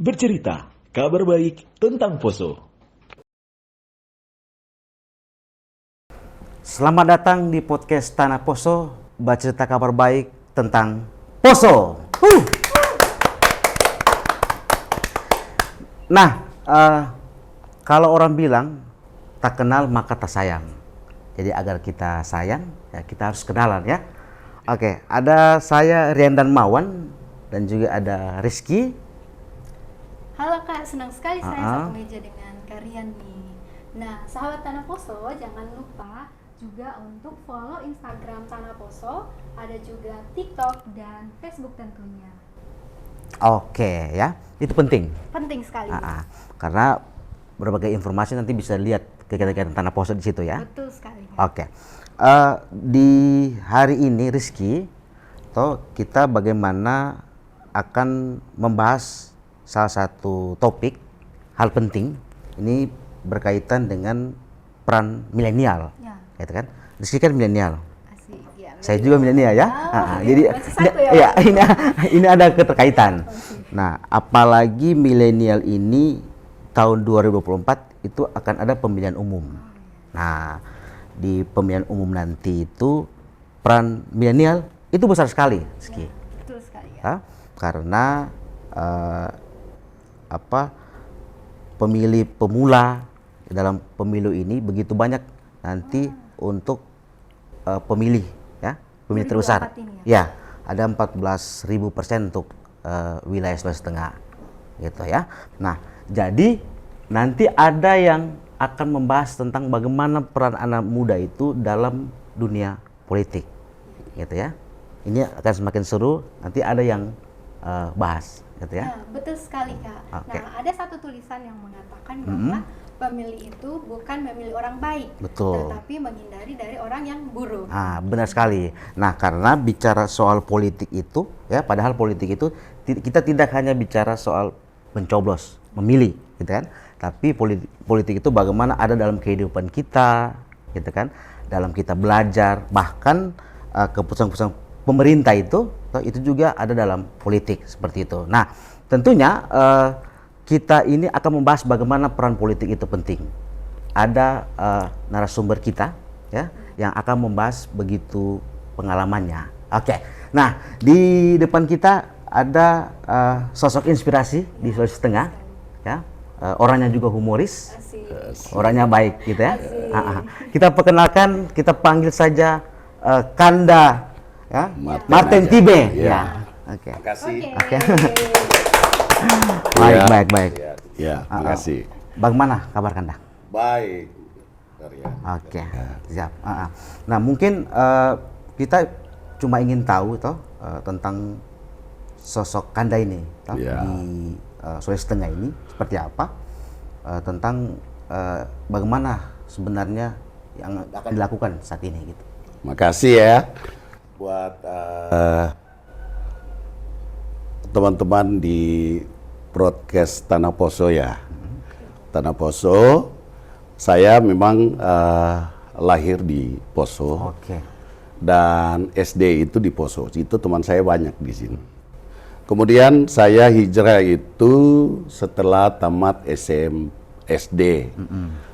bercerita kabar baik tentang Poso. Selamat datang di podcast Tanah Poso, bercerita kabar baik tentang Poso. Nah, kalau orang bilang tak kenal maka tak sayang. Jadi agar kita sayang, ya kita harus kenalan ya. Oke, ada saya Rian dan Mawan dan juga ada Rizky. Halo Kak, senang sekali saya satu meja dengan Kak Rian nih. Nah, sahabat Tanah Poso, jangan lupa juga untuk follow Instagram Tanah Poso, ada juga TikTok dan Facebook tentunya. Oke ya, itu penting. Penting sekali. Karena berbagai informasi nanti bisa lihat kegiatan Tanah Poso di situ ya. Betul sekali. Oke. Di hari ini Rizky, kita bagaimana akan membahas salah satu topik hal penting ini berkaitan dengan peran milenial, Ya. gitu kan? Rizky kan milenial, Asik, ya. saya juga milenial ya. Jadi masih satu ya, ini ada keterkaitan. Nah, apalagi milenial ini tahun 2024 itu akan ada pemilihan umum. Nah, di pemilihan umum nanti itu peran milenial itu besar sekali, Rizky. Ya, betul sekali ya. Karena pemilih pemula dalam pemilu ini begitu banyak nanti untuk pemilih ya, pemilih terbesar ya, ada 14.000% untuk wilayah Sulawesi Tengah gitu ya. Nah, jadi nanti ada yang akan membahas tentang bagaimana peran anak muda itu dalam dunia politik gitu ya. Ini akan semakin seru, nanti ada yang bahas gitu ya. Ya, betul sekali Kak. Okay. Nah, ada satu tulisan yang mengatakan bahwa pemilih itu bukan memilih orang baik, Betul. tetapi menghindari dari orang yang buruk. Benar sekali. Nah, karena bicara soal politik itu ya, padahal politik itu kita tidak hanya bicara soal mencoblos, memilih gitu kan. Tapi politik itu bagaimana ada dalam kehidupan kita gitu kan, dalam kita belajar, bahkan keputusan-keputusan pemerintah itu juga ada dalam politik seperti itu. Nah, tentunya kita ini akan membahas bagaimana peran politik itu penting. Ada narasumber kita ya yang akan membahas begitu pengalamannya. Oke. Nah, di depan kita ada sosok inspirasi di Sulawesi Tengah ya. Orangnya juga humoris. Asik. Orangnya baik gitu ya. Kita perkenalkan, kita panggil saja Kanda ya, Martin Tibe ya. Oke. Makasih. Oke. Baik. Ya, makasih. Bagaimana kabar Kanda? Baik. Rian. Oke, siap. Nah, mungkin kita cuma ingin tahu tentang sosok Kanda ini di Sulawesi Tengah ini seperti apa, tentang bagaimana sebenarnya yang akan dilakukan saat ini gitu. Makasih ya buat teman-teman di broadcast Tanah Poso ya. Tanah Poso, saya memang lahir di Poso. Oke. Dan SD itu di Poso. Itu teman saya banyak di sini. Kemudian saya hijrah itu setelah tamat SD.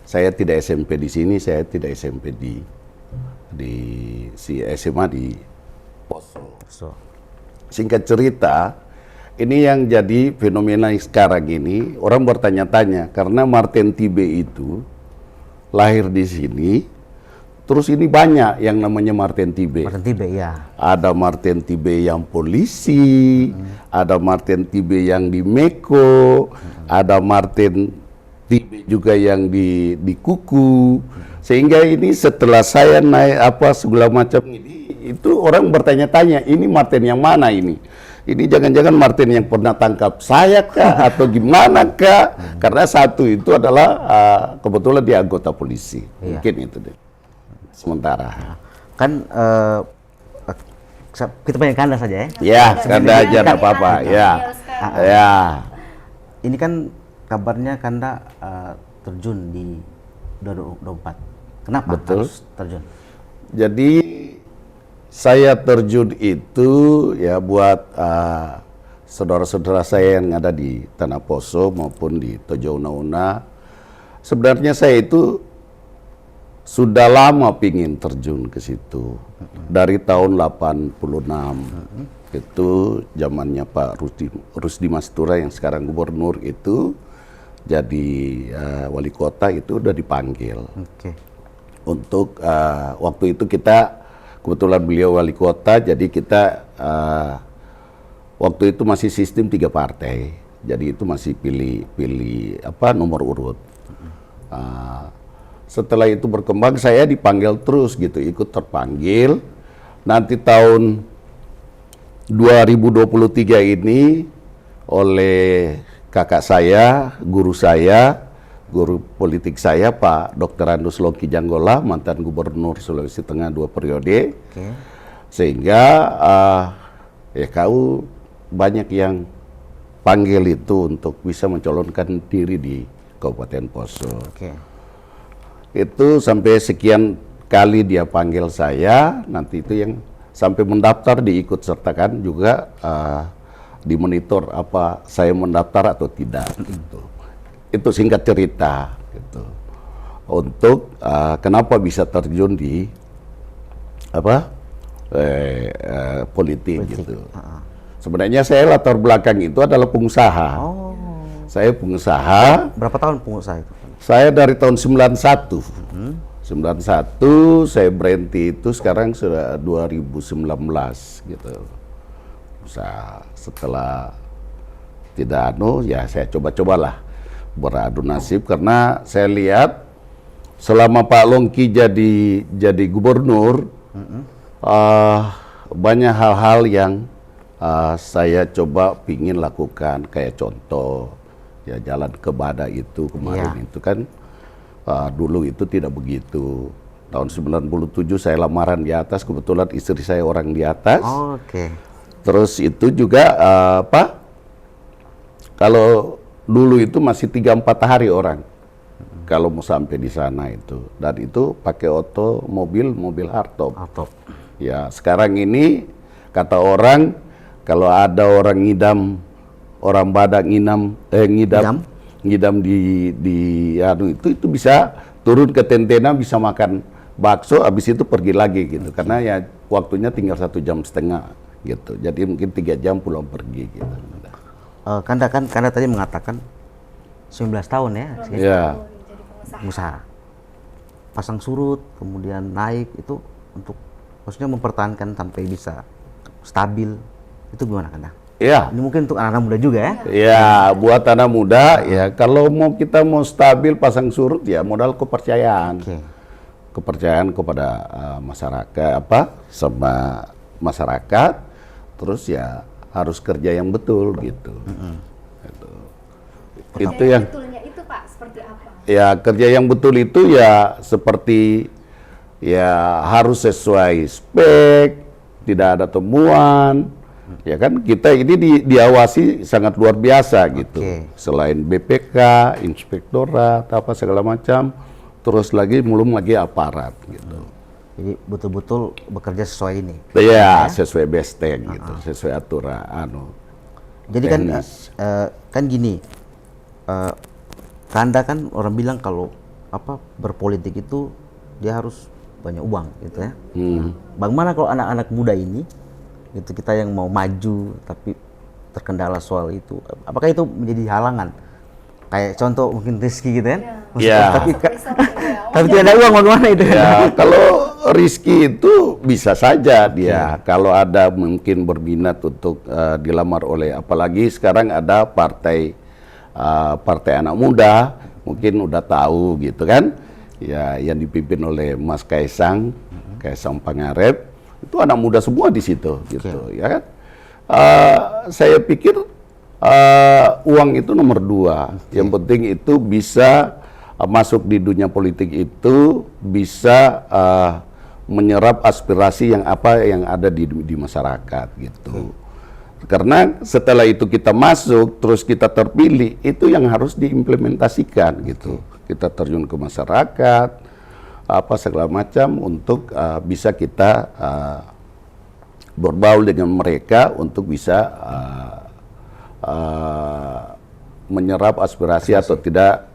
Saya tidak SMP di sini, saya tidak SMP di SMA di Poso. Singkat cerita, ini yang jadi fenomena sekarang ini, orang bertanya-tanya karena Martin Tibe itu lahir di sini. Terus ini banyak yang namanya Martin Tibe. Martin Tibe ya. Ada Martin Tibe yang polisi, ada Martin Tibe yang di Meko, ada Martin Tibe juga yang di Kuku. Sehingga ini setelah saya naik segala macam ini, itu orang bertanya-tanya, ini Martin yang mana ini? Ini jangan-jangan Martin yang pernah tangkap saya kah atau gimana kah? Karena satu itu adalah kebetulan dia anggota polisi. Mungkin itu deh. Sementara Kan kita panggil Kanda saja ya. ya, Kanda aja enggak apa-apa. Ya. Ini kan kabarnya Kanda terjun di 2024. Kenapa Betul. harus terjun? Jadi saya terjun itu ya buat saudara-saudara saya yang ada di Tanah Poso maupun di Tojo Una-Una, sebenarnya saya itu sudah lama pingin terjun ke situ. Dari tahun 86. Itu zamannya Pak Rusdi Mastura yang sekarang gubernur itu jadi wali kota, itu udah dipanggil. Untuk waktu itu kita kebetulan beliau wali kota, jadi kita waktu itu masih sistem 3 partai. Jadi itu masih pilih nomor urut. Setelah itu berkembang, saya dipanggil terus gitu, ikut terpanggil. Nanti tahun 2023 ini oleh kakak saya, guru politik saya, Pak Dr. Andus Longki Janggola, mantan gubernur Sulawesi Tengah 2 periode. Sehingga kau banyak yang panggil itu untuk bisa mencalonkan diri di Kabupaten Poso. Itu sampai sekian kali dia panggil saya, nanti itu yang sampai mendaftar diikut sertakan juga, dimonitor apa saya mendaftar atau tidak gitu. Itu singkat cerita gitu. Untuk kenapa bisa terjun di politik gitu. Sebenarnya saya latar belakang itu adalah pengusaha. Saya pengusaha. Berapa tahun pengusaha itu? Saya dari tahun 91. 91 saya berhenti itu sekarang sudah 2019 gitu. Setelah tidak ya saya coba-cobalah beradu nasib, karena saya lihat selama Pak Longki jadi gubernur, banyak hal-hal yang saya coba pingin lakukan, kayak contoh ya jalan ke Bada itu kemarin itu kan. Dulu itu tidak begitu. Tahun 97 saya lamaran di atas, kebetulan istri saya orang di atas. Terus itu juga kalau dulu itu masih 3-4 hari orang kalau mau sampai di sana itu. Dan itu pakai mobil hardtop. Ya, sekarang ini kata orang kalau ada orang ngidam, orang Badak ngidam di itu bisa turun ke tentena, bisa makan bakso, habis itu pergi lagi gitu, karena ya waktunya tinggal 1,5 jam gitu, jadi mungkin 3 jam pulang pergi gitu. Kanda tadi mengatakan 19 tahun ya, ya. Pengusaha pasang surut kemudian naik, itu untuk maksudnya mempertahankan sampai bisa stabil, itu gimana Kanda? Ya. Ini mungkin untuk anak-anak muda juga ya? Ya, buat anak muda ya, kalau kita mau stabil pasang surut ya modal kepercayaan. Kepercayaan kepada masyarakat sama masyarakat, terus ya harus kerja yang betul gitu. Itu yang betulnya itu Pak seperti apa? Ya, kerja yang betul itu ya seperti ya harus sesuai spek, tidak ada temuan. Ya kan, kita ini diawasi sangat luar biasa gitu. Selain BPK, inspektorat, apa segala macam, terus belum lagi aparat gitu. Jadi betul-betul bekerja sesuai ini. Ya, sesuai besteng gitu, sesuai aturan. Jadi kan gini, Kanda kan orang bilang kalau berpolitik itu dia harus banyak uang gitu ya. Bagaimana kalau anak-anak muda ini? Itu kita yang mau maju tapi terkendala soal itu, apakah itu menjadi halangan? Kayak contoh mungkin Rizky gitu kan? Ya. Tapi tidak ada uang, bagaimana itu? Ya, kalau Rizky itu bisa saja dia kalau ada mungkin berminat untuk dilamar oleh, apalagi sekarang ada partai anak muda, mungkin udah tahu gitu kan? Ya, yang dipimpin oleh Mas Kaisang Pangarep. Itu anak muda semua di situ gitu, ya kan? Saya pikir uang itu nomor 2. Yang penting itu bisa masuk di dunia politik, itu bisa menyerap aspirasi yang ada di masyarakat gitu. Karena setelah itu kita masuk, terus kita terpilih, itu yang harus diimplementasikan gitu. Kita terjun ke masyarakat, segala macam untuk bisa kita berbaur dengan mereka untuk bisa menyerap aspirasi atau tidak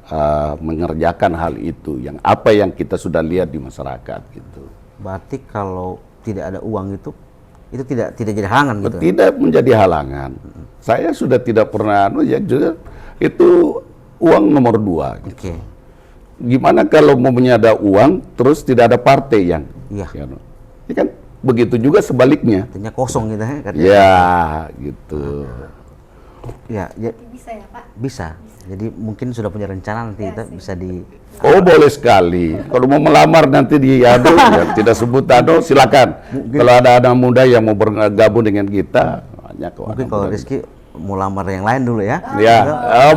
mengerjakan hal itu, yang apa yang kita sudah lihat di masyarakat gitu. Berarti kalau tidak ada uang itu tidak jadi halangan gitu. Tidak menjadi halangan. Saya sudah tidak pernah ya juga itu uang nomor 2 gitu. Oke. Gimana kalau mau ada uang terus tidak ada partai yang Iya. ya kan begitu juga sebaliknya. Artinya kosong gitu ya. Ya, gitu. Ya, Bisa ya Pak? bisa. Jadi mungkin sudah punya rencana nanti kita bisa di Oh, boleh sekali. Kalau mau melamar nanti di Ado, ya tidak sebut Ado, silakan. Kalau ada anak muda yang mau bergabung dengan kita, banyak kok. mungkin anak kalau muda. Rizky mau lamar yang lain dulu ya. Ya,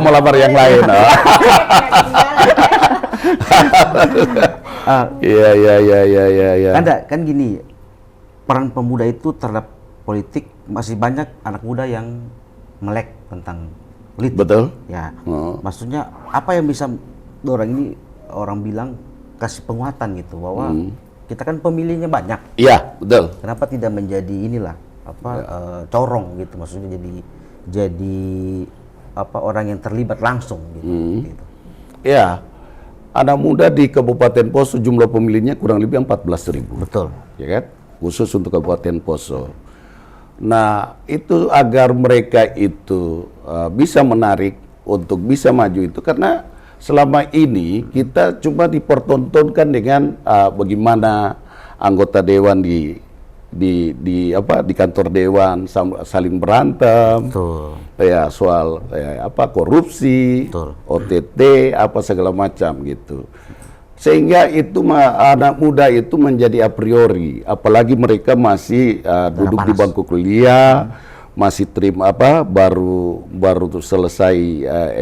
mau lamar yang lain. Iya, iya, iya, iya, iya, iya. Kan gini, peran pemuda itu terhadap politik masih banyak anak muda yang melek tentang politik. Betul. Ya, Oh. maksudnya apa yang bisa orang bilang kasih penguatan gitu bahwa kita kan pemilihnya banyak. Iya, betul. Kenapa tidak menjadi inilah corong gitu, maksudnya jadi apa orang yang terlibat langsung gitu. Gitu. Ya, anak muda di Kabupaten Poso jumlah pemilihnya kurang lebih 14.000. Betul. Ya kan? Khusus untuk Kabupaten Poso. Nah, itu agar mereka itu bisa menarik untuk bisa maju itu karena selama ini kita cuma dipertontonkan dengan bagaimana anggota dewan di kantor dewan saling berantem. Betul. Ya soal korupsi, Betul. OTT apa segala macam gitu. Sehingga itu anak muda itu menjadi a priori, apalagi mereka masih duduk di bangku kuliah, masih terima baru selesai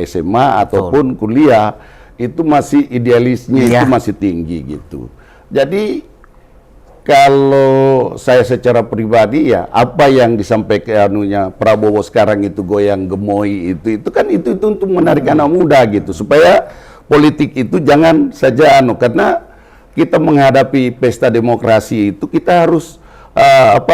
SMA ataupun kuliah, itu masih idealisnya itu masih tinggi gitu. Jadi kalau saya secara pribadi ya apa yang disampaikan Prabowo sekarang itu goyang gemoy itu kan itu untuk menarik anak muda gitu supaya politik itu jangan saja karena kita menghadapi pesta demokrasi itu kita harus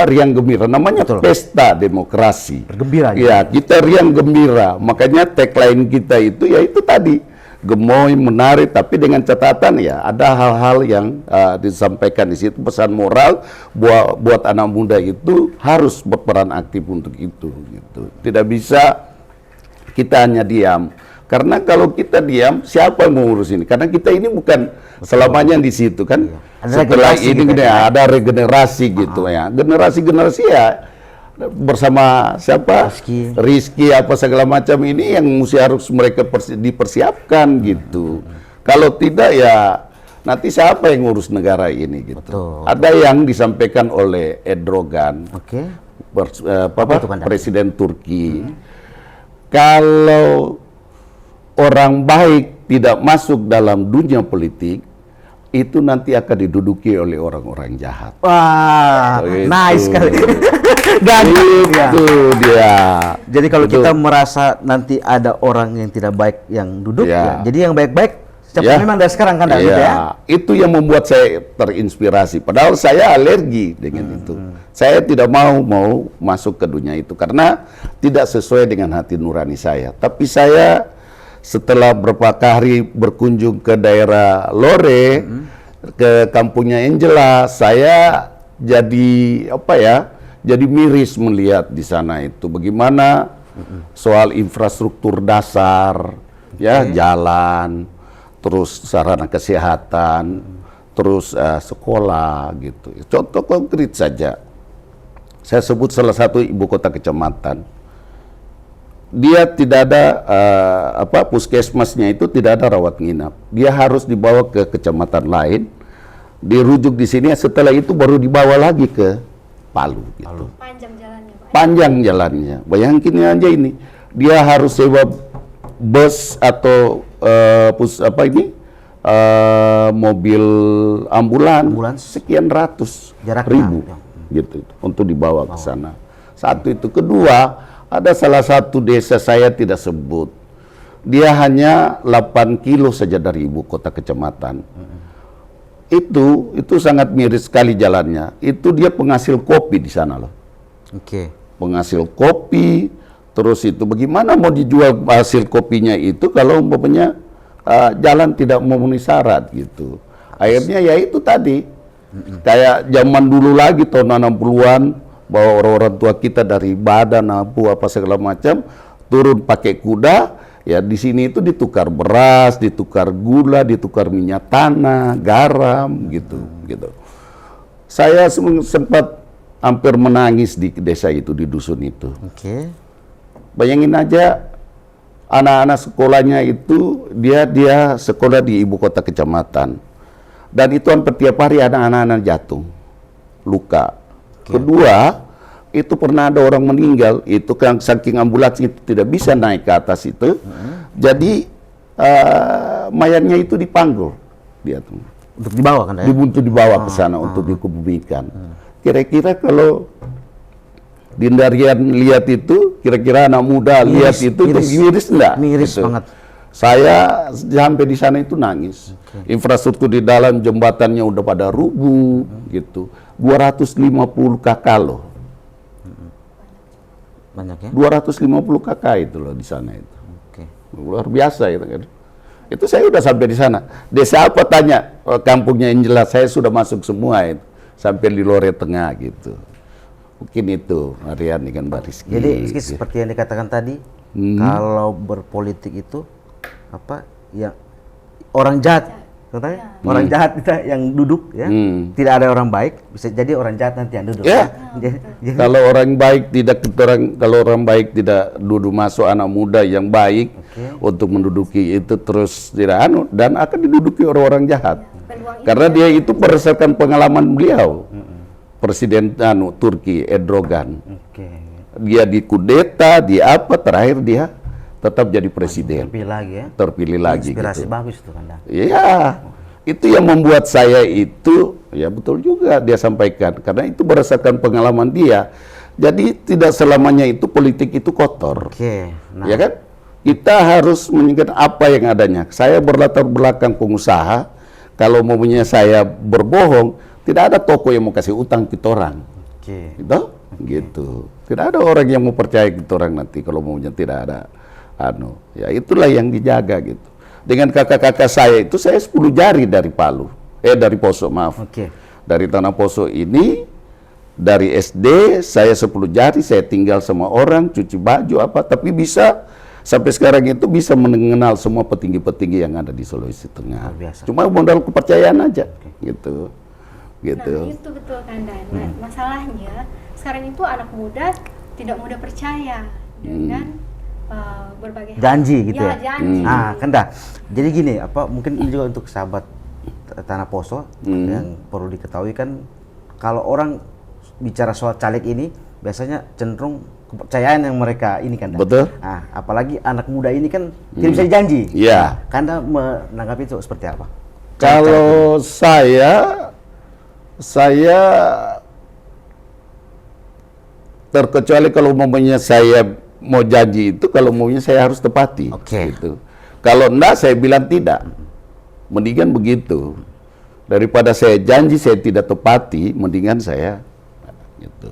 riang gembira, namanya pesta demokrasi. Bergembira. Ya, kita riang gembira. Makanya tagline kita itu ya itu tadi gemoy, menarik, tapi dengan catatan ya ada hal-hal yang disampaikan di situ, pesan moral buat anak muda itu harus berperan aktif untuk itu gitu. Tidak bisa kita hanya diam. Karena kalau kita diam, siapa yang mengurus ini? Karena kita ini bukan selamanya di situ kan. Setelah ini gitu, ada regenerasi gitu ya. Generasi ya bersama siapa? Rizky apa segala macam ini yang harus mereka dipersiapkan gitu. Kalau tidak ya nanti siapa yang ngurus negara ini gitu. Betul. Ada yang disampaikan oleh Erdogan, Presiden Turki. Kalau orang baik tidak masuk dalam dunia politik, itu nanti akan diduduki oleh orang-orang jahat. Wah, nice sekali. Itu dia. Jadi kalau kita merasa nanti ada orang yang tidak baik yang duduk, jadi yang baik-baik memang dari sekarang kan gitu ya. Itu yang membuat saya terinspirasi. Padahal saya alergi dengan itu. Saya tidak mau masuk ke dunia itu karena tidak sesuai dengan hati nurani saya. Tapi saya setelah beberapa hari berkunjung ke daerah Lore, ke kampungnya Angela, saya jadi jadi miris melihat di sana itu bagaimana soal infrastruktur dasar, jalan, terus sarana kesehatan, terus sekolah gitu. Contoh konkret saja, saya sebut salah satu ibu kota kecamatan. Dia tidak ada puskesmasnya itu tidak ada rawat nginap. Dia harus dibawa ke kecamatan lain, dirujuk di sini. Setelah itu baru dibawa lagi ke Palu. Gitu. Panjang jalannya, Pak. Panjang jalannya. Bayangin aja ini, dia harus sewa bus atau mobil ambulans sekian ratus ribu gitu untuk dibawa ke sana. Satu itu, kedua. Ada salah satu desa saya tidak sebut. Dia hanya 8 kilo saja dari ibu kota kecamatan. Itu sangat miris sekali jalannya. Itu dia penghasil kopi di sana loh. Oke. Penghasil kopi, Terus itu bagaimana mau dijual hasil kopinya itu kalau umpamanya jalan tidak memenuhi syarat gitu. Akhirnya ya itu tadi, kayak zaman dulu lagi tahun 60-an, bahwa orang-orang tua kita dari Badan, Napu, apa segala macam, turun pakai kuda, ya di sini itu ditukar beras, ditukar gula, ditukar minyak tanah, garam, gitu. Saya sempat hampir menangis di desa itu, di dusun itu. Oke. Bayangin aja, anak-anak sekolahnya itu dia sekolah di ibu kota kecamatan, dan itu hampir tiap hari anak-anak jatuh, luka. Kedua, itu pernah ada orang meninggal, itu kan saking ambulans itu tidak bisa naik ke atas itu, jadi mayatnya itu dipanggul, dia tuh. Untuk dibawa kan ya? Untuk dibawa ke sana untuk dikubumikan. Kira-kira kalau Dindarian lihat itu, kira-kira anak muda lihat itu miris enggak? Miris gitu. banget. Saya sampai di sana itu nangis. Infrastruktur di dalam jembatannya udah pada rubuh gitu. 250 kakak loh. Banyak ya? 250 kakak itu loh di sana itu. Oke. Luar biasa itu kan. Itu saya udah sampai di sana. Desa apa tanya, kampungnya yang jelas, saya sudah masuk semua itu. Sampai di Lore Tengah gitu. Mungkin itu Marian dengan Mbak Rizky. Jadi seperti yang dikatakan tadi, kalau berpolitik itu apa ya, orang jahat katanya, orang jahat kita yang duduk ya, tidak ada orang baik, bisa jadi orang jahat nanti yang duduk. Ya. Jadi, Kalau orang baik tidak duduk masuk anak muda yang baik untuk menduduki itu terus tidak dan akan diduduki orang-orang jahat. Karena dia itu berdasarkan pengalaman beliau. Presiden Turki Erdogan. Dia dikudeta, terakhir dia tetap jadi presiden. Terpilih lagi. Inspirasi gitu. bagus tuh kan. Iya. Itu yang membuat saya itu, ya betul juga dia sampaikan, karena itu berdasarkan pengalaman dia. Jadi tidak selamanya itu politik itu kotor. Ya kan? Kita harus mengingat apa yang adanya. Saya berlatar belakang pengusaha, kalau maunya saya berbohong, tidak ada toko yang mau kasih utang kita orang. Gitu. Tidak ada orang yang mau percaya kita orang nanti kalau maunya tidak ada ya itulah yang dijaga gitu. Dengan kakak-kakak saya itu saya 10 jari dari dari Poso, maaf. Dari Tanah Poso ini, dari SD saya 10 jari, saya tinggal sama orang, cuci baju tapi bisa sampai sekarang itu bisa mengenal semua petinggi-petinggi yang ada di Sulawesi Tengah. Cuma modal kepercayaan aja gitu. Nah, itu betul kan, Dan. Nah, masalahnya sekarang itu anak muda tidak mudah percaya dengan berbagai janji gitu ya. Janji. Kan dah. Jadi gini, mungkin ini juga untuk sahabat Tanah Poso yang perlu diketahui kan, kalau orang bicara soal caleg ini biasanya cenderung kepercayaan yang mereka ini kan. Betul. Nah, apalagi anak muda ini kan tidak bisa dijanji. Iya. Kanda menanggapi itu seperti apa? Kalau saya terkecuali kalau momennya saya mau janji itu, kalau maunya saya harus tepati. Gitu. Kalau enggak saya bilang tidak. Mendingan begitu. Daripada saya janji saya tidak tepati, mendingan saya gitu.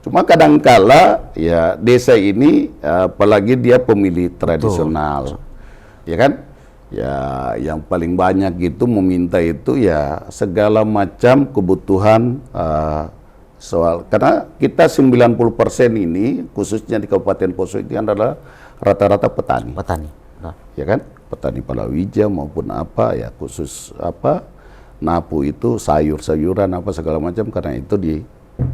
Cuma kadangkala ya desa ini apalagi dia pemilih tradisional. Ya kan? Ya yang paling banyak gitu meminta itu ya segala macam kebutuhan soal, karena kita 90% ini khususnya di Kabupaten Poso itu adalah rata-rata petani. Ya kan? Petani palawija maupun ya khusus Napu itu sayur-sayuran segala macam, karena itu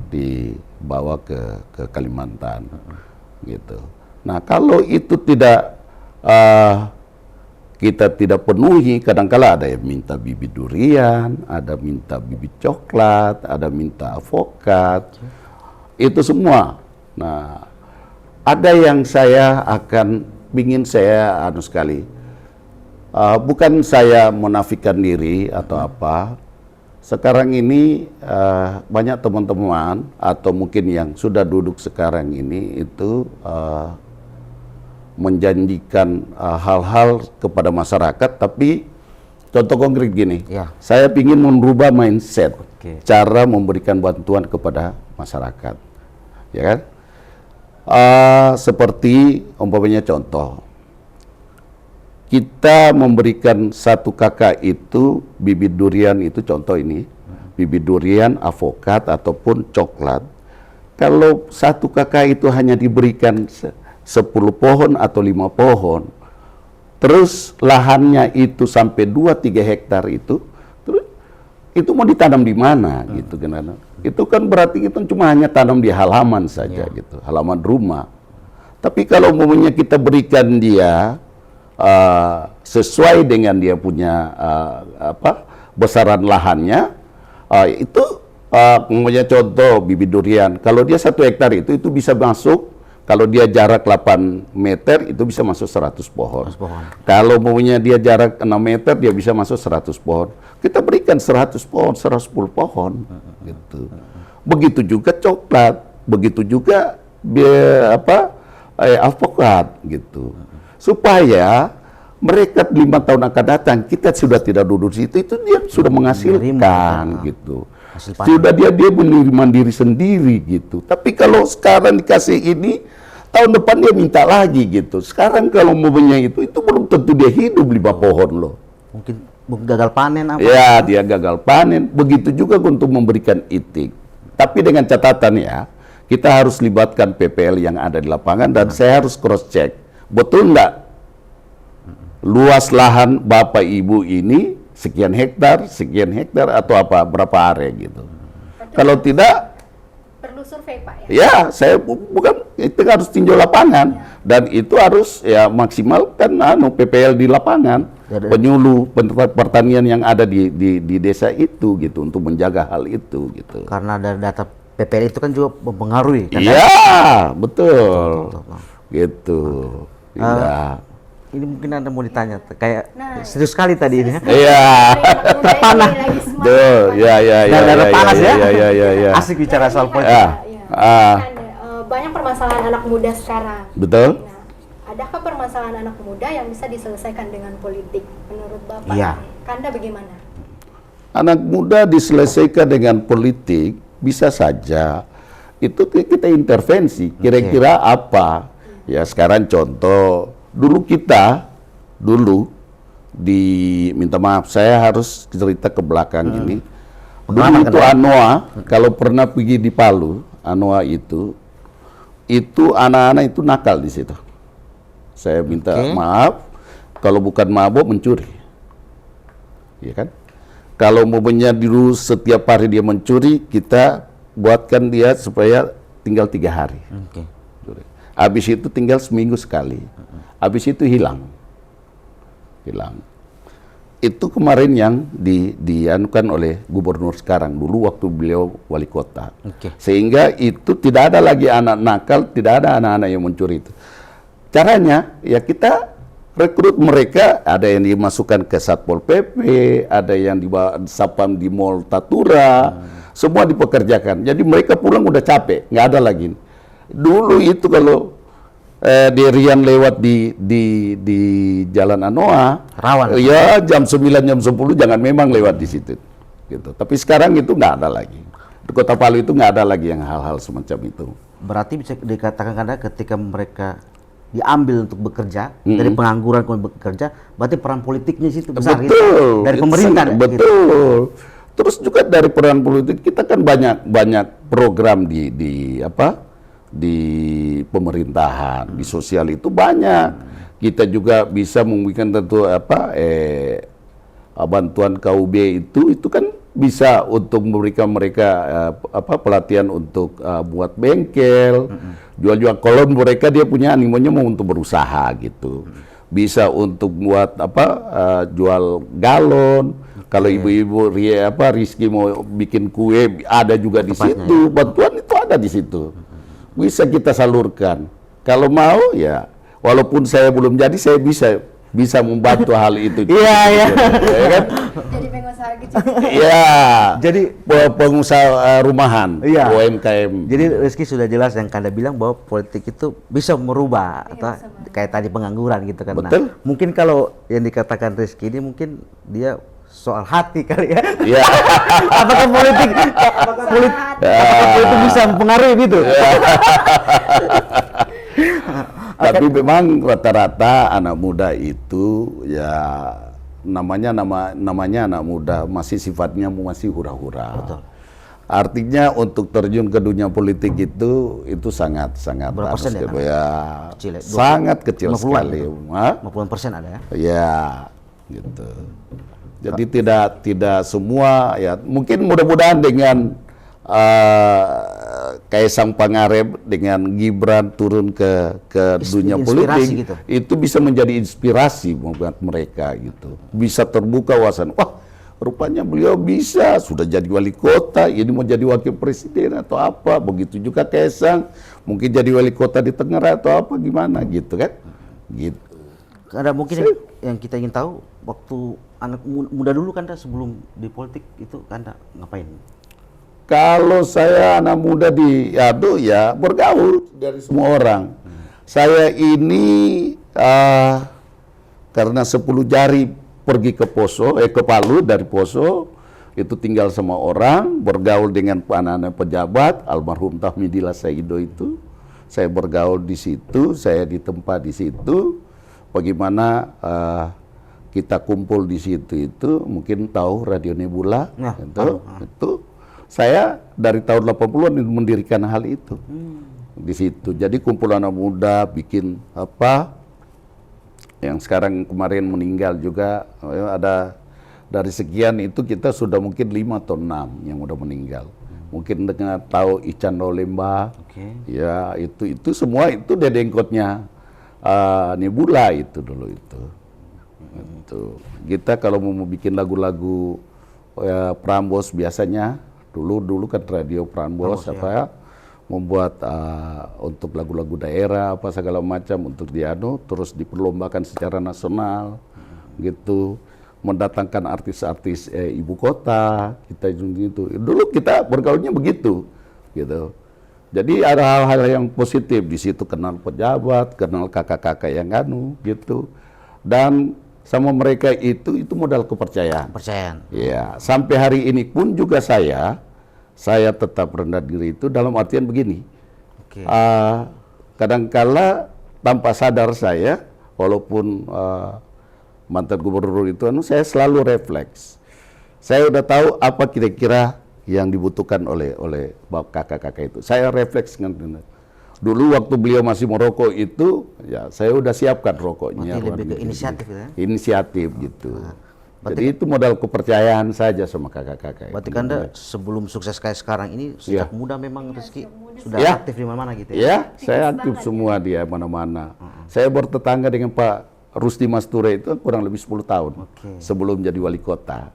dibawa ke Kalimantan gitu. Nah, kalau itu tidak kita tidak penuhi, kadang-kala ada yang minta bibit durian, ada minta bibit coklat, ada minta avokat, itu semua. Nah, ada yang saya ingin saya sekali, bukan saya menafikan diri atau apa. Sekarang ini banyak teman-teman atau mungkin yang sudah duduk sekarang ini itu menjanjikan hal-hal kepada masyarakat, tapi contoh konkret gini, saya ingin merubah mindset, cara memberikan bantuan kepada masyarakat, ya kan? Seperti umpamanya contoh, kita memberikan 1 kakak itu bibit durian itu contoh ini, bibit durian, avokat ataupun coklat. Kalau 1 kakak itu hanya diberikan 10 pohon atau 5 pohon, terus lahannya itu sampai 2-3 hektar itu, terus itu mau ditanam di mana gitu kan? Itu kan berarti kita cuma hanya tanam di halaman saja gitu, halaman rumah. Tapi kalau umumnya kita berikan dia sesuai dengan dia punya besaran lahannya, itu umumnya contoh bibit durian. Kalau dia 1 hektar itu bisa masuk. Kalau dia jarak 8 meter itu bisa masuk 100 pohon. Kalau maunya dia jarak 6 meter dia bisa masuk 100 pohon. Kita berikan 100 pohon, 110 pohon gitu. Begitu juga coklat, begitu juga alpukat gitu. Supaya mereka 5 tahun akan datang kita sudah tidak duduk di situ, itu dia sudah menghasilkan gitu. Sudah dia mandiri sendiri gitu. Tapi kalau sekarang dikasih ini, tahun depan dia minta lagi gitu. Sekarang kalau mobilnya itu belum tentu dia hidup 5 pohon loh. Mungkin gagal panen apa? Ya, dia gagal panen. Begitu juga untuk memberikan itik. Tapi dengan catatan ya, kita harus libatkan PPL yang ada di lapangan dan saya harus cross check. Betul nggak? Luas lahan Bapak Ibu ini sekian hektar atau berapa area gitu. Kalau tidak perlu survei Pak ya? Ya, saya bukan itu harus tinjau lapangan dan itu harus ya maksimalkan PPL di lapangan, penyuluh pertanian yang ada di desa itu gitu untuk menjaga hal itu gitu. Karena dari data PPL itu kan juga mempengaruhi kan? Iya, betul. Gitu. Iya. Ini mungkin Anda mau ditanya, kayak serius sekali tadi ini. Iya. Panah. Tuh, ya. Panas ya. Ya. Asik bicara soal politik. Banyak permasalahan anak muda sekarang. Betul. Nah, adakah permasalahan anak muda yang bisa diselesaikan dengan politik menurut Bapak? Iya. Anda bagaimana? Anak muda diselesaikan dengan politik bisa saja. Itu kita intervensi. Kira-kira apa? Ya sekarang contoh. Dulu minta maaf, saya harus cerita ke belakang ini. Dulu itu Anoa, kalau pernah pergi di Palu, Anoa itu anak-anak itu nakal di situ. Saya minta maaf, kalau bukan mabuk mencuri, ya kan? Kalau momennya dulu setiap hari dia mencuri, kita buatkan dia supaya tinggal 3 hari. Habis itu tinggal seminggu sekali. Habis itu hilang. Itu kemarin yang dianukan oleh gubernur sekarang, dulu waktu beliau wali kota. Sehingga itu tidak ada lagi anak nakal, tidak ada anak-anak yang mencuri itu. Caranya ya kita rekrut mereka, ada yang dimasukkan ke Satpol PP, ada yang di Sapam di Mall Tatura, semua dipekerjakan. Jadi mereka pulang udah capek, nggak ada lagi. Dulu itu kalau Rian lewat di Jalan Anoa, rawan. Ya jam 9 jam 10 jangan memang lewat di situ. Gitu. Tapi sekarang itu nggak ada lagi. Di Kota Palu itu nggak ada lagi yang hal-hal semacam itu. Berarti bisa dikatakan karena ketika mereka diambil untuk bekerja dari pengangguran ke bekerja, berarti peran politiknya situ besar. Betul. Gitu? Dari pemerintah. Betul. Gitu. Terus juga dari peran politik kita kan banyak program di pemerintahan, di sosial itu banyak. Kita juga bisa memberikan tentu bantuan KUB itu kan bisa untuk memberikan mereka pelatihan untuk buat bengkel, jual-jual. Kalau mereka dia punya animonya mau untuk berusaha gitu. Bisa untuk buat jual galon. Kalau ibu-ibu Rizky mau bikin kue ada juga di situ. Bantuan itu ada di situ. Bisa kita salurkan. Kalau mau ya, walaupun saya belum jadi, saya bisa membantu hal itu. Iya. Ya kan? Jadi pengusaha kecil. Iya. Jadi pengusaha rumahan, iya. UMKM. Jadi Rizky sudah jelas yang Anda bilang bahwa politik itu bisa merubah atau kayak tadi pengangguran gitu kan. Betul. Nah, mungkin kalau yang dikatakan Rizky ini mungkin dia soal hati kali ya. Iya. Apakah politik bisa mempengaruhi gitu? Tapi memang rata-rata anak muda itu ya namanya anak muda, masih sifatnya masih hura-hura. Betul. Artinya untuk terjun ke dunia politik itu sangat Berapa persen ya, kecil ya? sangat kecil 50-an sekali. gitu. Hah? 50% ada ya? Ya, gitu. Jadi tidak semua ya. Mungkin mudah-mudahan dengan Kaisang Pangarep dengan Gibran turun ke dunia politik gitu. itu bisa menjadi inspirasi buat mereka gitu. Bisa terbuka wawasan. Wah, rupanya beliau bisa sudah jadi wali kota, ini mau jadi wakil presiden atau apa. Begitu juga Kaisang mungkin jadi wali kota di Tangerang atau apa gimana gitu kan. Gitu. Ada mungkin yang kita ingin tahu waktu anak muda dulu kan sebelum di politik itu kan ngapain? Kalau saya anak muda di Yado ya bergaul dari semua orang. Saya ini karena 10 jari pergi ke Poso, ke Palu dari Poso, itu tinggal sama orang, bergaul dengan anak-anak pejabat, almarhum Tahmidillah Saido itu. Saya bergaul di situ, saya ditempa di situ. Bagaimana kita kumpul di situ itu, mungkin tahu Radio Nebula, itu saya dari tahun 80-an mendirikan hal itu di situ. Jadi kumpul anak muda, bikin apa, yang sekarang kemarin meninggal juga ada dari sekian itu kita sudah mungkin 5 atau 6 yang udah meninggal. Mungkin dengan tahu Ican Rolemba, ya itu semua itu dedengkotnya Nebula itu dulu itu. Kita kalau mau bikin lagu-lagu Prambors biasanya dulu kan radio Prambors apa membuat untuk lagu-lagu daerah apa segala macam untuk terus diperlombakan secara nasional gitu, mendatangkan artis-artis ibu kota kita gitu. Dulu kita bergaulnya begitu gitu. Jadi ada hal-hal yang positif di situ, kenal pejabat, kenal kakak-kakak yang gitu. Dan sama mereka itu modal kepercayaan. Ya, sampai hari ini pun juga saya tetap rendah diri itu dalam artian begini. Kadangkala tanpa sadar saya, walaupun mantan gubernur itu, saya selalu refleks. Saya udah tahu apa kira-kira yang dibutuhkan oleh kakak-kakak itu. Saya refleks dengan dulu waktu beliau masih merokok itu, ya saya udah siapkan rokoknya. Lebih ke inisiatif ya? Inisiatif gitu. Jadi itu modal kepercayaan saja sama kakak-kakak. Berarti kan sebelum sukses kayak sekarang ini, sejak muda memang Rizky sudah aktif di mana-mana gitu ya? Ya, saya aktif semua dia mana-mana. Saya bertetangga dengan Pak Rusdi Masture itu kurang lebih 10 tahun sebelum jadi wali kota.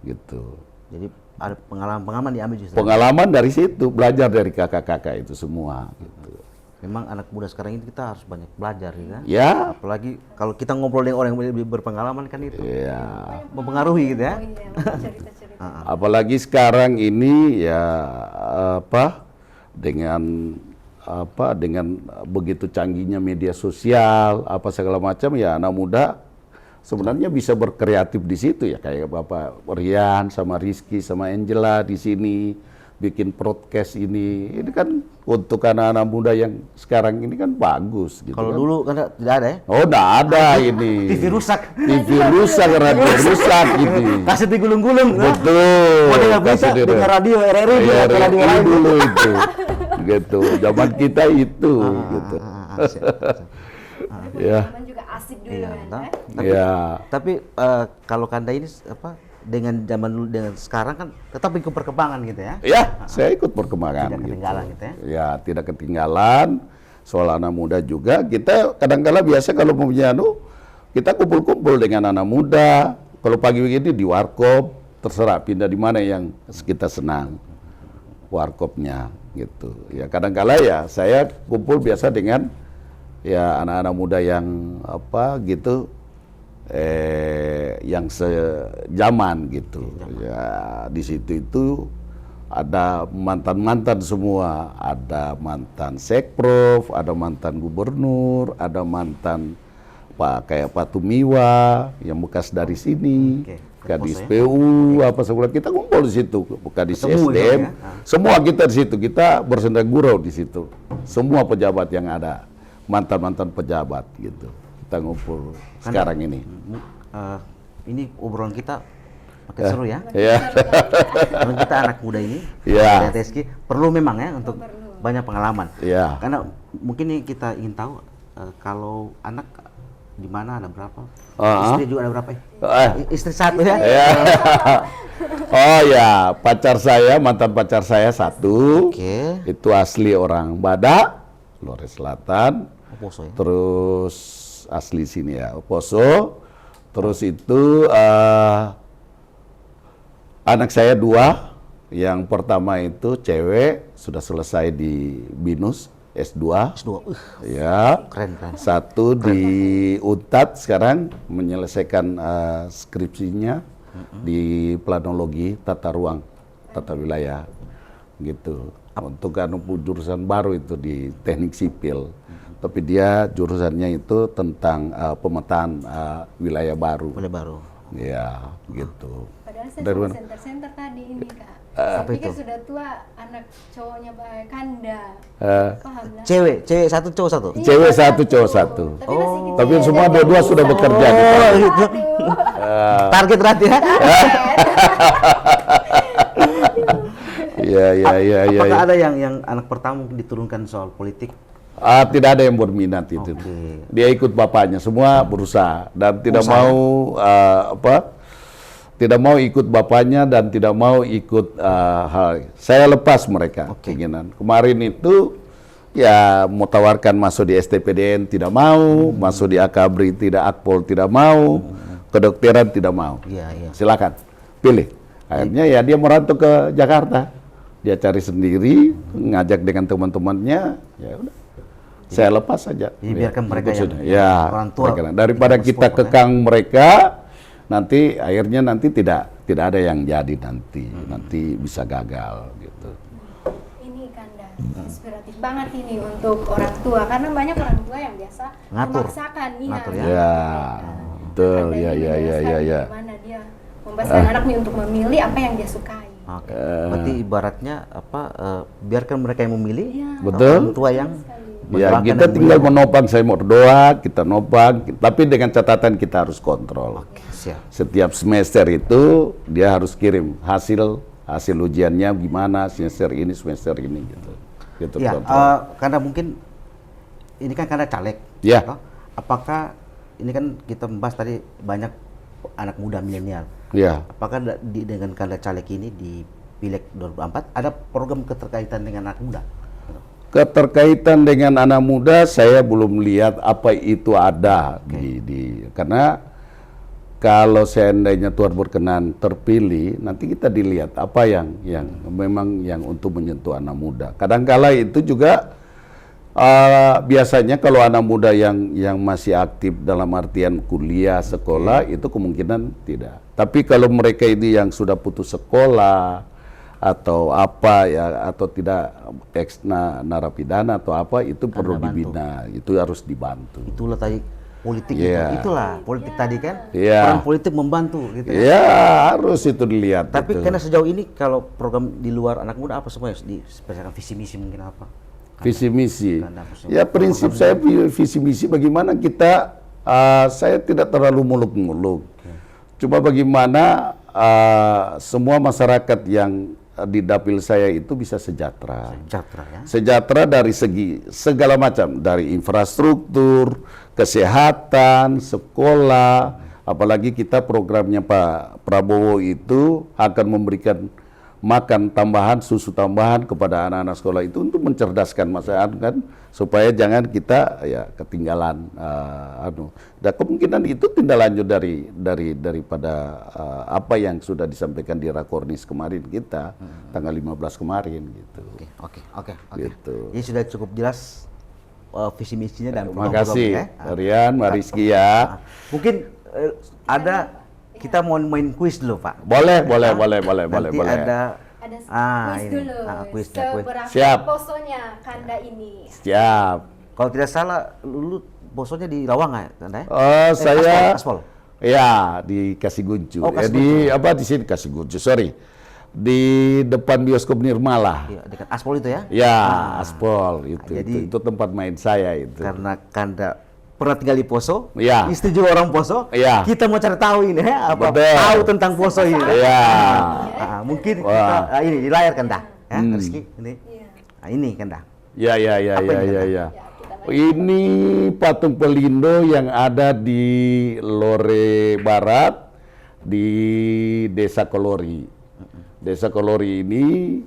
Gitu. Jadi ada pengalaman diambil justru. Pengalaman dari situ, belajar dari kakak-kakak itu semua. Gitu. Memang anak muda sekarang ini kita harus banyak belajar, ya. Ya. Apalagi kalau kita ngobrol dengan orang yang lebih berpengalaman kan itu. Ya. Mempengaruhi gitu ya. Apalagi sekarang ini ya dengan begitu canggihnya media sosial apa segala macam ya anak muda sebenarnya bisa berkreatif di situ ya, kayak Bapak Rian sama Rizky sama Angela di sini bikin podcast ini kan untuk anak-anak muda yang sekarang ini kan bagus gitu. Kalau kan. dulu kan tidak ada ya? Oh, tidak ada ini. TV rusak, radio rusak gitu. Kaset digulung-gulung. Betul. Oh, nggak bisa dengan radio RRI atau radio lain dulu itu. Gitu. Zaman kita itu gitu. Ya. Juga asik dulu kan. Tapi kalau Kanda ini dengan zaman dulu dengan sekarang kan tetap ikut perkembangan gitu ya? Ya, saya ikut perkembangan. Tidak ketinggalan gitu ya? Ya, tidak ketinggalan. Soal anak muda juga kita kadang-kala biasa kalau mau kita kumpul-kumpul dengan anak muda. Kalau pagi begini di warkop, terserah pindah di mana yang kita senang. Warkopnya gitu. Ya kadang-kala ya saya kumpul biasa dengan ya anak-anak muda yang gitu yang sejaman gitu. Ya di situ itu ada mantan-mantan semua, ada mantan sekprov, ada mantan gubernur, ada mantan kayak Pak Tumiwa yang bekas dari sini. Kadis PU apa sebulan kita kumpul di situ, Kadis SDM, semua kita di situ, kita bersenda gurau di situ, semua pejabat yang ada, mantan-mantan pejabat gitu. Kita ngumpul sekarang ini. Ini obrolan kita makin seru ya. Ya. Karena kita anak muda ini, Ya. Teski, perlu memang ya untuk perlu. banyak pengalaman. Ya. Karena mungkin ini kita ingin tahu kalau anak di mana, ada berapa? Istri juga ada berapa ya? Istri satu ya? Ya. Oh ya, mantan pacar saya satu. Oke. Itu asli orang Badak, Flores Selatan. Poso ya? Terus asli sini ya, Poso. Terus itu anak saya 2. Yang pertama itu cewek, sudah selesai di BINUS S2. S2. Ya. Keren. Satu di UNTAD sekarang menyelesaikan skripsinya di planologi tata ruang, tata wilayah gitu. Untuk jurusan baru itu di teknik sipil. Tapi dia jurusannya itu tentang pemetaan wilayah baru. Boleh baru. Ya, gitu. Padahal saya Dari sama mana? center ini Kak. Saya apa pikir itu? sudah tua, anak cowoknya Kanda. Paham lah. Cewek satu, cowok satu. Iya, Cewek satu, cowok satu. Tapi masih kecil. Tapi semua dua-dua sudah bekerja di Oh, sana. itu. Target berarti ya? Iya. Apakah ada yang anak pertama diturunkan soal politik? Tidak ada yang berminat itu. Oke. Dia ikut bapaknya, semua berusaha dan tidak mau tidak mau ikut bapaknya dan tidak mau ikut hal. Saya lepas mereka keinginan. Kemarin itu ya mau tawarkan masuk di STPDN tidak mau, masuk di Akabri tidak, Akpol tidak mau, kedokteran tidak mau. Iya. Silakan pilih. Akhirnya ya dia merantau ke Jakarta. Dia cari sendiri, ngajak dengan teman-temannya, ya udah. Saya lepas saja. Jadi biarkan mereka yang orang tua daripada kita support, kekang mereka, nanti akhirnya tidak ada yang jadi nanti bisa gagal gitu. Ini Kanda, inspiratif banget ini untuk orang tua karena banyak orang tua yang biasa Ngatur. memaksakan Ngatur ya. Ya, betul. Kanda ini menjelaskan Ya. Bagaimana dia membebaskan anaknya untuk memilih apa yang dia sukai. Oke. Berarti ibaratnya biarkan mereka yang memilih. Iya. Betul. Orang tua yang Ya, mendoakan kita dan tinggal memilih. menopang, saya mau berdoa, kita nopang, tapi dengan catatan kita harus kontrol. Siap. Setiap semester itu dia harus kirim hasil ujiannya gimana semester ini gitu. Gitu Ya, kontrol. karena mungkin ini kan karena caleg. Ya. toh. Apakah ini kan kita membahas tadi banyak anak muda milenial. Ya. Apakah dengan karena caleg ini di Pileg 2024 ada program keterkaitan dengan anak muda? Keterkaitan dengan anak muda saya belum lihat apa itu ada karena kalau seandainya Tuhan berkenan terpilih, nanti kita dilihat apa yang memang yang untuk menyentuh anak muda. Kadangkala itu juga biasanya kalau anak muda yang masih aktif dalam artian kuliah, sekolah, itu kemungkinan tidak. Tapi kalau mereka ini yang sudah putus sekolah atau apa ya, atau tidak ex narapidana atau apa, itu perlu dibina, itu harus dibantu. Itulah tadi politik Yeah. itulah politik tadi kan. Yeah. Peran politik membantu gitu ya. Ya harus itu dilihat. Tapi itu. karena sejauh ini kalau program di luar anak muda apa semuanya dispesialkan visi misi mungkin apa? Visi misi. Karena apa? Ya prinsip saya visi misi bagaimana kita, saya tidak terlalu muluk-muluk. Cuma bagaimana semua masyarakat yang di dapil saya itu bisa sejahtera. Sejahtera ya. Sejahtera dari segi segala macam, dari infrastruktur, kesehatan, sekolah, apalagi kita programnya Pak Prabowo itu akan memberikan makan tambahan, susu tambahan kepada anak-anak sekolah itu untuk mencerdaskan masyarakat kan, supaya jangan kita ya ketinggalan. Dan kemungkinan itu tindak lanjut daripada apa yang sudah disampaikan di Rakornis kemarin kita tanggal 15 kemarin gitu. Oke. Gitu. Ini sudah cukup jelas visi misinya dan Terima kasih, program-programnya. Rian, Mbak Rizky ya. Mungkin ada kita mau main kuis dulu Pak. Boleh. Nanti ada Ada kuis ini. dulu. Kuisnya, kuis. Seberapa Siap. posonya Kanda ini? Siap. Kalau tidak salah lu bosonya di Lawang ya, Anda ya? Saya Aspol. ya di Kasih Guncu. Oh, Kasih Di sini Kasih Guncu, sorry. di depan bioskop Nirmala. Iya, dekat Aspol itu ya? Ya, Aspol itu, jadi- itu tempat main saya itu. Karena Kanda pernah tinggal di Poso, Iya. istri juga orang Poso, Iya. kita mau cari tahu ini ya, apa Betul. tahu tentang Poso ini. Iya. Mungkin Wah. kita ini di layar Kanda, ya Rizky ini. Iya. Ini Kanda. Ya, ya, ya, Apa ya, ini, ya, Kanda? ya. kita Ini patung Pelindo yang ada di Lore Barat di Desa Kolori. Desa Kolori ini,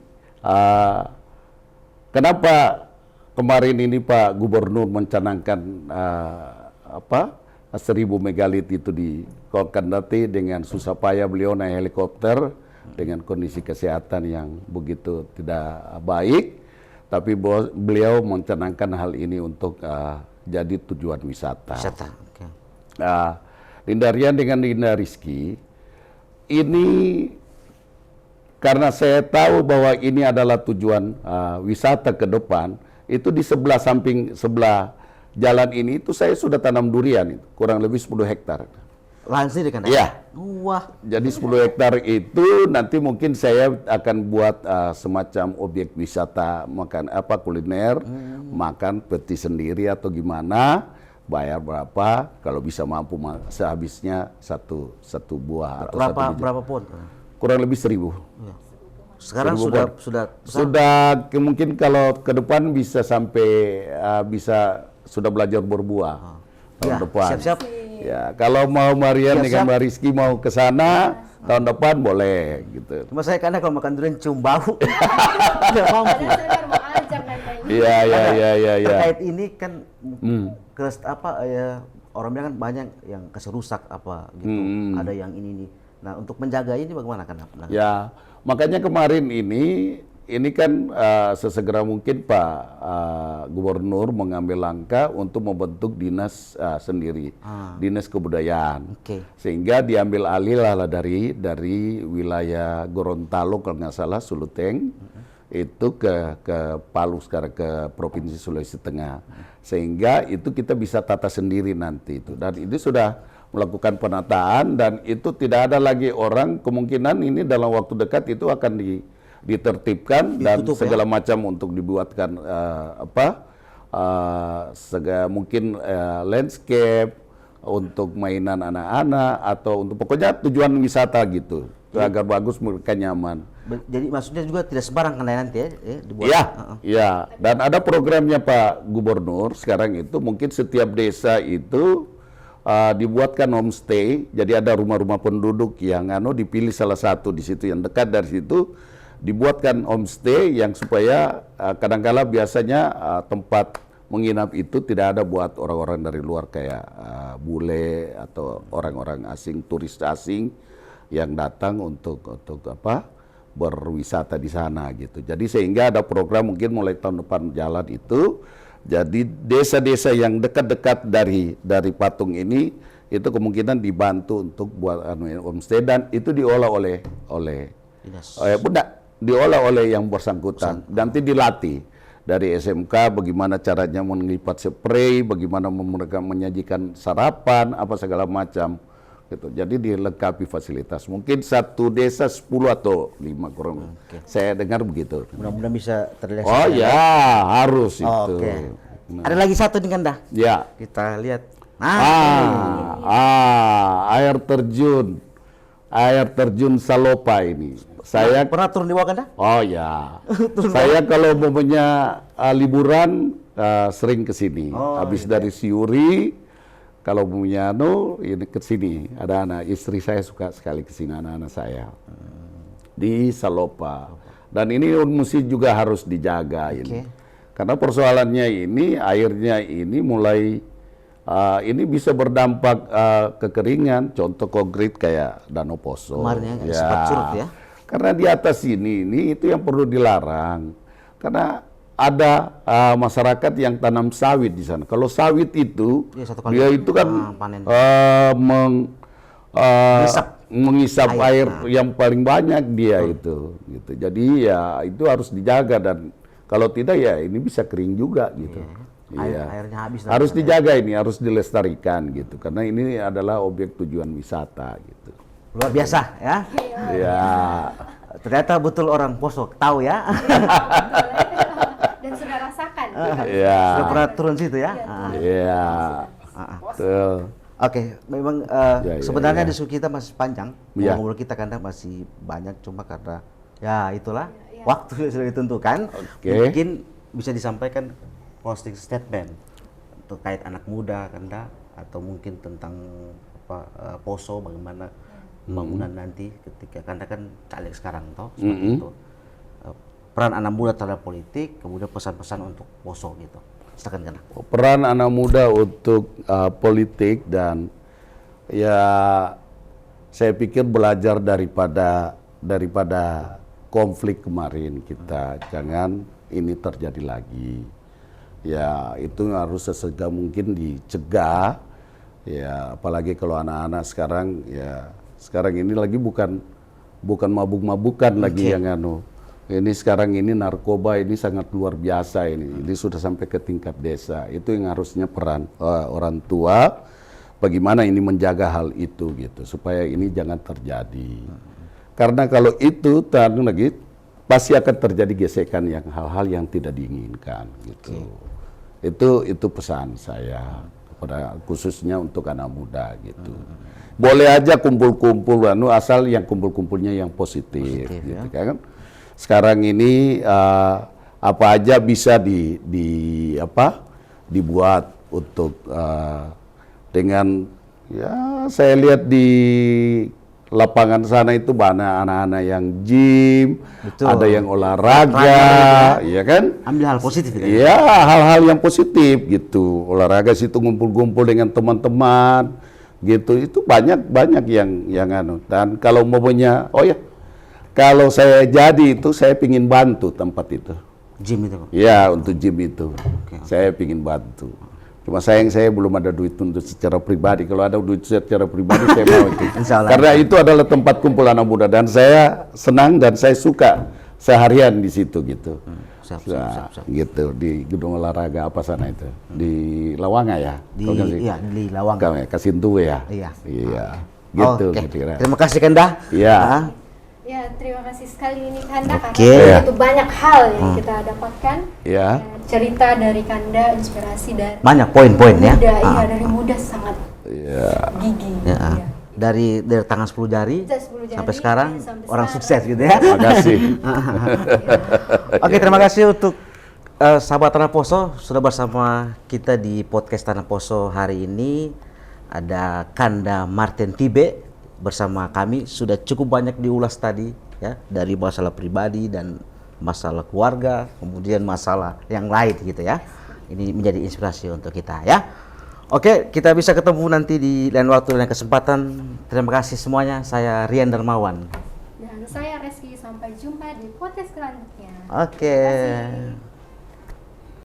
kenapa kemarin ini Pak Gubernur mencanangkan 1000 megalit itu di Kokandate dengan susah payah beliau naik helikopter dengan kondisi kesehatan yang begitu tidak baik, tapi beliau mencanangkan hal ini untuk jadi tujuan wisata. Wisata. Oke. Dinda Rian dengan Dinda Rizky, ini karena saya tahu bahwa ini adalah tujuan wisata ke depan, itu di sebelah jalan ini itu saya sudah tanam durian, itu kurang lebih 10 hektar. Lahan sendiri Kanda? Iya. Wah. Jadi 10 hektar itu nanti mungkin saya akan buat semacam objek wisata makan kuliner, makan peti sendiri atau gimana, bayar berapa, kalau bisa mampu sehabisnya satu buah atau satu biji. Berapa pohon? Kurang lebih 1000. Iya. Sekarang 1000 sudah Sudah mungkin kalau ke depan bisa sampai sudah belajar berbuah tahun Ya, depan. siap-siap. Ya, kalau mau Marian Siap-siap. dengan Mbak Rizky mau ke sana tahun depan boleh gitu. Cuma saya Kanda kalau makan durian cium bau. Tidak mampu. Padahal saya baru mau ajak Kanda ini. Iya, iya, iya, iya, iya. Terkait ini kan orang bilang kan banyak yang kasih rusak apa gitu. Ada yang ini. Nah, untuk menjaga ini bagaimana Kanda? Ya, makanya kemarin ini kan sesegera mungkin Pak Gubernur mengambil langkah untuk membentuk dinas sendiri, dinas kebudayaan, sehingga diambil alih lah dari wilayah Gorontalo kalau nggak salah Suluteng itu ke Palu sekarang ke Provinsi Sulawesi Tengah, sehingga itu kita bisa tata sendiri nanti itu, dan ini sudah melakukan penataan dan itu tidak ada lagi orang, kemungkinan ini dalam waktu dekat itu akan ditertibkan dan segala macam untuk dibuatkan mungkin landscape untuk mainan anak-anak atau untuk pokoknya tujuan wisata gitu agar bagus mereka nyaman. Jadi maksudnya juga tidak sembarang kan nanti ya dibuat. Iya, iya. Dan ada programnya Pak Gubernur sekarang itu mungkin setiap desa itu dibuatkan homestay. Jadi ada rumah-rumah penduduk yang dipilih salah satu di situ yang dekat dari situ. Dibuatkan homestay yang supaya kadang-kala biasanya tempat menginap itu tidak ada buat orang-orang dari luar kayak bule atau orang-orang asing, turis asing yang datang untuk berwisata di sana gitu. Jadi sehingga ada program mungkin mulai tahun depan jalan itu. Jadi desa-desa yang dekat-dekat dari patung ini itu kemungkinan dibantu untuk buat homestay dan itu diolah oleh diolah oleh yang bersangkutan. Nanti dilatih dari SMK bagaimana caranya melipat spray, bagaimana mereka menyajikan sarapan, apa segala macam gitu. Jadi dilengkapi fasilitas. Mungkin satu desa 10 atau 5 kurang. Saya dengar begitu. Mudah-mudahan bisa terrealisasi. Oh ya, harus itu. Nah. Ada lagi satu nih Kanda. Ya. Kita lihat. Air terjun Salopa ini. Saya pernah turun di bawah Kanda? Oh ya. Saya kalau punya liburan sering ke sini. Habis dari Siuri kalau punya ini ke sini. Ada anak istri saya suka sekali ke sini anak-anak saya. Di Salopa. Dan ini mesti juga harus dijaga ini. Karena persoalannya ini airnya ini mulai ini bisa berdampak kekeringan, contoh konkret kayak Danau Poso. Kemarin ya, sempat surut ya. Karena di atas ini itu yang perlu dilarang. Karena ada masyarakat yang tanam sawit di sana. Kalau sawit itu, dia itu kan mengisap air yang paling banyak dia itu. Gitu. Jadi ya itu harus dijaga dan kalau tidak ya ini bisa kering juga gitu. Airnya habis. Harus dijaga ini, harus dilestarikan gitu. Karena ini adalah objek tujuan wisata gitu. Luar biasa ya. Ya. Ternyata betul orang Poso tahu ya. Dan sudah rasakan. Iya. Sudah pernah turun situ ya. Iya. Betul. Oke, memang Ya, sebenarnya ya. diskusi kita masih panjang, Ya. ngobrol kita karena masih banyak, cuma karena ya itulah Ya. waktu sudah ditentukan. Oke. Mungkin bisa disampaikan closing statement terkait anak muda Kanda, atau mungkin tentang Poso, bagaimana pembangunan nanti ketika Kanda kan caleg sekarang toh seperti itu. Peran anak muda terhadap politik, kemudian pesan-pesan untuk Poso gitu. Silakan Kanda. Peran anak muda untuk politik, dan ya saya pikir belajar daripada konflik kemarin kita, jangan ini terjadi lagi. Ya itu harus sesegera mungkin dicegah. Ya apalagi kalau anak-anak sekarang, ya sekarang ini lagi bukan mabuk-mabukan lagi yang ini sekarang ini narkoba ini sangat luar biasa, ini sudah sampai ke tingkat desa. Itu yang harusnya peran orang tua, bagaimana ini menjaga hal itu gitu supaya ini jangan terjadi. Karena kalau itu lagi pasti akan terjadi gesekan, yang hal-hal yang tidak diinginkan gitu. Itu pesan saya kepada khususnya untuk anak muda gitu. Boleh aja kumpul-kumpul asal yang kumpul-kumpulnya yang positif gitu kan. Sekarang ini apa aja bisa dibuat untuk dengan ya saya lihat di lapangan sana itu banyak anak-anak yang gym, ada yang olahraga, ya kan? Ambil hal positif gitu. Iya, hal-hal yang positif gitu. Olahraga situ ngumpul-ngumpul dengan teman-teman gitu. Itu banyak yang Dan kalau maunya, kalau saya jadi itu saya pingin bantu tempat itu. Gym itu. Ya, untuk gym itu. Saya pingin bantu. Cuma sayang saya belum ada duit untuk secara pribadi. Kalau ada duit secara pribadi saya mau itu. Karena itu adalah tempat kumpul anak muda, dan saya senang dan saya suka seharian di situ gitu. Siap. Gitu di gedung olahraga apa sana itu, di Lawanga ya. Di Lawanga. Kasintuwe ya. Iya. Gitu. Oke. Kira-kira. Terima kasih Kanda. Iya. Ya, terima kasih sekali ini Kanda, Oke. karena itu banyak hal yang kita dapatkan. Ya. Cerita dari Kanda, inspirasi dari Banyak poin-poin ya. muda, dari muda sangat gigih. Ya. Dari tangan 10 jari, 10 jari sampai sekarang sampai orang sekarang. sukses gitu ya. Terima kasih. Oke, terima kasih untuk sahabat Tanah Poso sudah bersama kita di podcast Tanah Poso hari ini. Ada Kanda Martin Tibe bersama kami, sudah cukup banyak diulas tadi ya, dari masalah pribadi dan masalah keluarga, kemudian masalah yang lain gitu ya. Ini menjadi inspirasi untuk kita ya. Oke, kita bisa ketemu nanti di lain waktu dan kesempatan. Terima kasih semuanya. Saya Rian Darmawan. Dan saya Reski, sampai jumpa di podcast selanjutnya. Oke. Terima kasih.